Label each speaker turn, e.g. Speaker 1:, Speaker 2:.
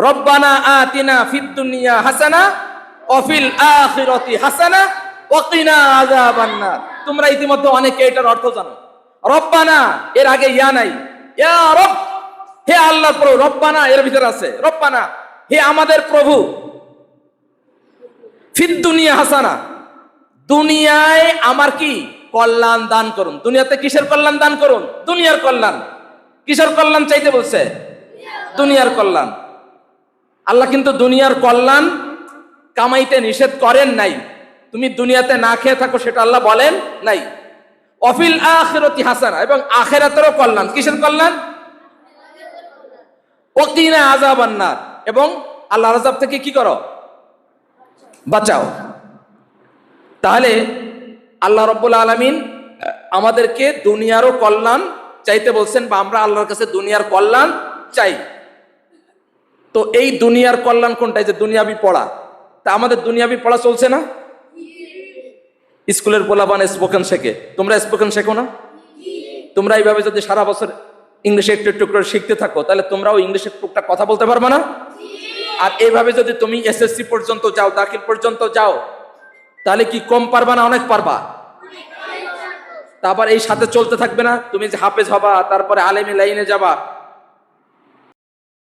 Speaker 1: রব্বানা আতিনা ফিদ দুনিয়া হাসানা ওয়া ফিল আখিরাতি হাসানা ওয়া কিনা আযাবান্নার। তোমরা ইতিমধ্যে অনেকে এটার অর্থ জানো। রব্বানা এর আগে ইয়া নাই, ইয়া রব, হে আল্লাহর প্রভু। রব্বানা এর ভিতরে আছে রব্বানা, হে আমাদের প্রভু। ফিদ দুনিয়া হাসানা, দুনিয়ায় আমার কি কল্যাণ দান করুন। দুনিয়াতে কিসের কল্যাণ দান করুন? দুনিয়ার কল্যাণ। কিসের কল্যাণ চাইতে বলছে? দুনিয়ার কল্যাণ। আল্লাহ কিন্তু দুনিয়ার কল্যাণ কামাইতে নিষেধ করেন নাই। তুমি দুনিয়াতে না খেয়ে থাকো সেটা আল্লাহ বলেন নাই। অফিল আখিরাতি হাসানা, এবং আখিরাতেরও কল্যাণ। কিসের কল্যাণ? ওয়াকিনা আযাবান্নার, এবং আল্লাহর আযাব থেকে কি করো? বাঁচাও। তাহলে আল্লাহ রাব্বুল আলামিন আমাদেরকে দুনিয়ারও কল্যাণ চাইতে বলছেন, বা আমরা আল্লাহর কাছে দুনিয়ার কল্যাণ চাই। তো এই দুনিয়ার কল্যাণ কোনটা? যে দুনিয়াবি পড়া। তা আমাদের দুনিয়াবি পড়া চলছে না? স্কুলের পোলাপান স্পোকেন শেখে, তোমরা স্পোকেন শেখো না? তোমরা এইভাবে যদি সারা বছর ইংলিশে একটু একটু করে শিখতে থাকো, তাহলে তোমরাও ইংলিশে টুকটাক কথা বলতে পারবে না? আর এইভাবে যদি তুমি এসএসসি পর্যন্ত যাও, দাখিল পর্যন্ত যাও, তাহলে কি কম পারবা না অনেক পারবা? তারপর এই সাথে চলতে থাকবে না? তুমি যে হাফেজ হবা, তারপরে আলেমি লাইনে যাবা,